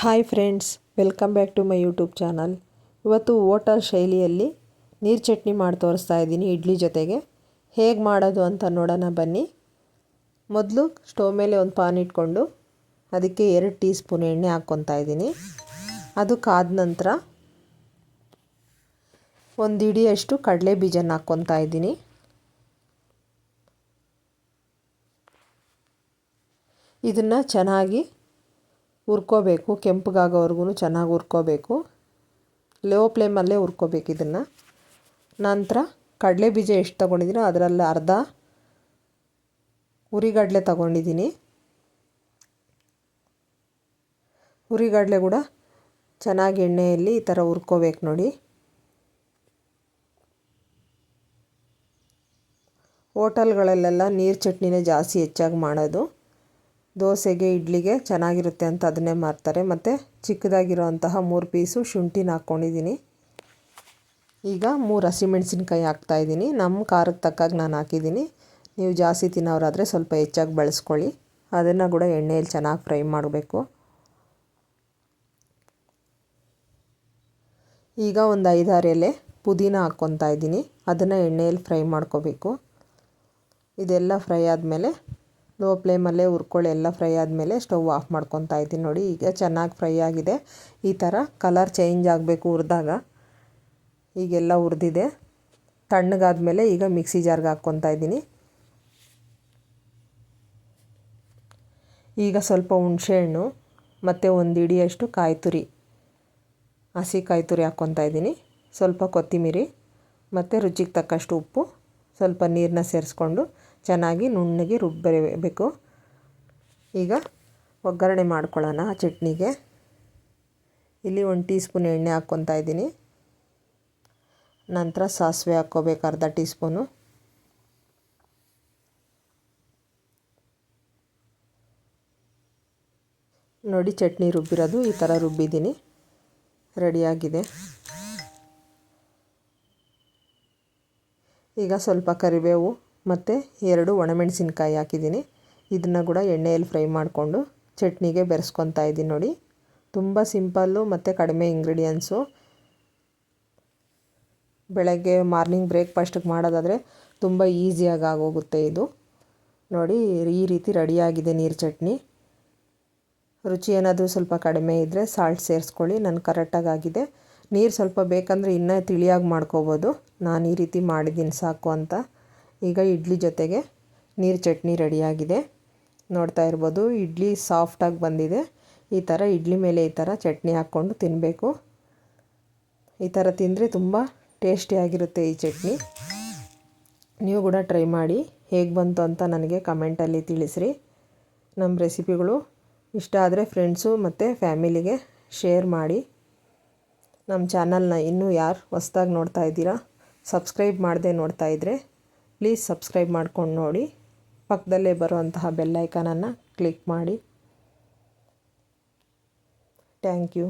Hi friends, welcome back to my YouTube channel. ಇವತ್ತು hotel ಶೈಲಿಯಲ್ಲಿ ನೀರು ಚಟ್ನಿ ಮಾಡಿ ತೋರಿಸ್ತಾ ಇದ್ದೀನಿ ಇಡ್ಲಿ ಜೊತೆಗೆ. ಹೇಗೆ ಮಾಡೋದು ಅಂತ ನೋಡೋಣ ಬನ್ನಿ. ಮೊದಲು ಸ್ಟವ್ ಮೇಲೆ ಒಂದು ಪಾನ್ ಇಟ್ಕೊಂಡು ಅದಕ್ಕೆ 2 ಟೀ ಸ್ಪೂನ್ ಎಣ್ಣೆ ಹಾಕ್ಕೊತಾ ಇದ್ದೀನಿ. ಅದು ಕಾದ ನಂತರ ಒಂದು ಹಿಡಿಯಷ್ಟು ಕಡಲೆ ಬೀಜನ ಹಾಕ್ಕೊತಾ ಇದ್ದೀನಿ. ಇದನ್ನು ಚೆನ್ನಾಗಿ ಹುರ್ಕೋಬೇಕು, ಕೆಂಪಗಾಗೋವರೆಗೂ ಚೆನ್ನಾಗಿ ಹುರ್ಕೋಬೇಕು. ಲೋ ಫ್ಲೇಮಲ್ಲೇ ಹುರ್ಕೋಬೇಕು ಇದನ್ನು. ನಂತರ ಕಡಲೆ ಬೀಜ ಎಷ್ಟು ತೊಗೊಂಡಿದ್ದೀನೋ ಅದರಲ್ಲಿ ಅರ್ಧ ಹುರಿಗಡಲೆ ತೊಗೊಂಡಿದ್ದೀನಿ. ಹುರಿಗಡಲೆ ಕೂಡ ಚೆನ್ನಾಗಿ ಎಣ್ಣೆಯಲ್ಲಿ ಈ ಥರ ಹುರ್ಕೋಬೇಕು ನೋಡಿ. ಹೋಟೆಲ್ಗಳಲ್ಲೆಲ್ಲ ನೀರು ಚಟ್ನಿನೇ ಜಾಸ್ತಿ ಹೆಚ್ಚಾಗಿ ಮಾಡೋದು. ದೋಸೆಗೆ ಇಡ್ಲಿಗೆ ಚೆನ್ನಾಗಿರುತ್ತೆ ಅಂತ ಅದನ್ನೇ ಮಾರ್ತಾರೆ. ಮತ್ತು ಚಿಕ್ಕದಾಗಿರೋಂತಹ 3 ಪೀಸು ಶುಂಠಿನ ಹಾಕ್ಕೊಂಡಿದ್ದೀನಿ. ಈಗ 3 ಹಸಿಮೆಣಸಿನ್ಕಾಯಿ ಹಾಕ್ತಾಯಿದ್ದೀನಿ. ನಮ್ಮ ಖಾರಕ್ಕೆ ತಕ್ಕಾಗಿ ನಾನು ಹಾಕಿದ್ದೀನಿ. ನೀವು ಜಾಸ್ತಿ ತಿನ್ನೋರಾದರೆ ಸ್ವಲ್ಪ ಹೆಚ್ಚಾಗಿ ಬಳಸ್ಕೊಳ್ಳಿ. ಅದನ್ನು ಕೂಡ ಎಣ್ಣೆಯಲ್ಲಿ ಚೆನ್ನಾಗಿ ಫ್ರೈ ಮಾಡಬೇಕು. ಈಗ ಒಂದು 5-6 ಎಲೆ ಪುದೀನ ಹಾಕ್ಕೊತಾ ಇದ್ದೀನಿ. ಅದನ್ನು ಎಣ್ಣೆಯಲ್ಲಿ ಫ್ರೈ ಮಾಡ್ಕೋಬೇಕು. ಇದೆಲ್ಲ ಫ್ರೈ ಆದಮೇಲೆ ಲೋ ಫ್ಲೇಮಲ್ಲೇ ಹುರ್ಕೊಳ್ಳಿ. ಎಲ್ಲ ಫ್ರೈ ಆದಮೇಲೆ ಸ್ಟವ್ ಆಫ್ ಮಾಡ್ಕೊತಾ ಇದ್ದೀನಿ ನೋಡಿ. ಈಗ ಚೆನ್ನಾಗಿ ಫ್ರೈ ಆಗಿದೆ. ಈ ಥರ ಕಲರ್ ಚೇಂಜ್ ಆಗಬೇಕು ಹುರಿದಾಗ. ಈಗೆಲ್ಲ ಹುರಿದಿದೆ. ತಣ್ಣಗಾದ್ಮೇಲೆ ಈಗ ಮಿಕ್ಸಿ ಜಾರ್ಗೆ ಹಾಕ್ಕೊತಾ ಇದ್ದೀನಿ. ಈಗ ಸ್ವಲ್ಪ ಹುಣಸೆಹಣ್ಣು ಮತ್ತು ಒಂದು ಹಿಡಿಯಷ್ಟು ಕಾಯಿ ತುರಿ, ಹಸಿ ಕಾಯಿ ತುರಿ ಹಾಕ್ಕೊತಾ ಇದ್ದೀನಿ. ಸ್ವಲ್ಪ ಕೊತ್ತಂಬರಿ ಮತ್ತು ರುಚಿಗೆ ತಕ್ಕಷ್ಟು ಉಪ್ಪು, ಸ್ವಲ್ಪ ನೀರನ್ನ ಸೇರಿಸ್ಕೊಂಡು ಚೆನ್ನಾಗಿ ನುಣ್ಣಗೆ ರುಬ್ಬಬೇಕು. ಈಗ ಒಗ್ಗರಣೆ ಮಾಡ್ಕೊಳ್ಳೋಣ ಚಟ್ನಿಗೆ. ಇಲ್ಲಿ 1 ಟೀ ಸ್ಪೂನ್ ಎಣ್ಣೆ ಹಾಕ್ಕೊತಾ ಇದ್ದೀನಿ. ನಂತರ ಸಾಸಿವೆ ಹಾಕ್ಕೋಬೇಕು, ಅರ್ಧ ಟೀ ಸ್ಪೂನು. ನೋಡಿ, ಚಟ್ನಿ ರುಬ್ಬಿರೋದು ಈ ಥರ ರುಬ್ಬಿದ್ದೀನಿ, ರೆಡಿಯಾಗಿದೆ. ಈಗ ಸ್ವಲ್ಪ ಕರಿಬೇವು ಮತ್ತು 2 ಒಣಮೆಣಸಿನ್ಕಾಯಿ ಹಾಕಿದ್ದೀನಿ. ಇದನ್ನು ಕೂಡ ಎಣ್ಣೆಯಲ್ಲಿ ಫ್ರೈ ಮಾಡಿಕೊಂಡು ಚಟ್ನಿಗೆ ಬೆರೆಸ್ಕೊತಾ ಇದ್ದೀನಿ ನೋಡಿ. ತುಂಬ ಸಿಂಪಲ್ಲು ಮತ್ತು ಕಡಿಮೆ ಇಂಗ್ರೀಡಿಯೆಂಟ್ಸು. ಬೆಳಗ್ಗೆ ಮಾರ್ನಿಂಗ್ ಬ್ರೇಕ್ಫಾಸ್ಟಿಗೆ ಮಾಡೋದಾದರೆ ತುಂಬ ಈಸಿಯಾಗಿ ಆಗೋಗುತ್ತೆ ಇದು ನೋಡಿ. ಈ ರೀತಿ ರೆಡಿಯಾಗಿದೆ ನೀರು ಚಟ್ನಿ. ರುಚಿ ಏನಾದರೂ ಸ್ವಲ್ಪ ಕಡಿಮೆ ಇದ್ದರೆ ಸಾಲ್ಟ್ ಸೇರಿಸ್ಕೊಳ್ಳಿ. ನಾನು ಕರೆಕ್ಟಾಗಿ ಆಗಿದೆ. ನೀರು ಸ್ವಲ್ಪ ಬೇಕಂದರೆ ಇನ್ನೂ ತಿಳಿಯಾಗಿ ಮಾಡ್ಕೋಬೋದು. ನಾನು ಈ ರೀತಿ ಮಾಡಿದ್ದೀನಿ ಸಾಕು ಅಂತ. ಈಗ ಇಡ್ಲಿ ಜೊತೆಗೆ ನೀರು ಚಟ್ನಿ ರೆಡಿಯಾಗಿದೆ. ನೋಡ್ತಾ ಇರ್ಬೋದು, ಇಡ್ಲಿ ಸಾಫ್ಟಾಗಿ ಬಂದಿದೆ. ಈ ಥರ ಇಡ್ಲಿ ಮೇಲೆ ಈ ಥರ ಚಟ್ನಿ ಹಾಕ್ಕೊಂಡು ತಿನ್ನಬೇಕು. ಈ ಥರ ತಿಂದರೆ ತುಂಬ ಟೇಸ್ಟಿಯಾಗಿರುತ್ತೆ ಈ ಚಟ್ನಿ. ನೀವು ಕೂಡ ಟ್ರೈ ಮಾಡಿ. ಹೇಗೆ ಬಂತು ಅಂತ ನನಗೆ ಕಮೆಂಟಲ್ಲಿ ತಿಳಿಸ್ರಿ. ನಮ್ಮ ರೆಸಿಪಿಗಳು ಇಷ್ಟ ಆದರೆ ಫ್ರೆಂಡ್ಸು ಮತ್ತು ಫ್ಯಾಮಿಲಿಗೆ ಶೇರ್ ಮಾಡಿ. ನಮ್ಮ ಚಾನಲ್ನ ಇನ್ನೂ ಯಾರು ಹೊಸ್ದಾಗಿ ನೋಡ್ತಾ ಇದ್ದೀರಾ, ಸಬ್ಸ್ಕ್ರೈಬ್ ಮಾಡದೆ ನೋಡ್ತಾ ಇದ್ದರೆ ಪ್ಲೀಸ್ ಸಬ್ಸ್ಕ್ರೈಬ್ ಮಾಡ್ಕೊಂಡು ನೋಡಿ. ಪಕ್ಕದಲ್ಲೇ ಬರುವಂತಹ ಬೆಲ್ ಐಕಾನನ್ನು ಕ್ಲಿಕ್ ಮಾಡಿ. Thank you.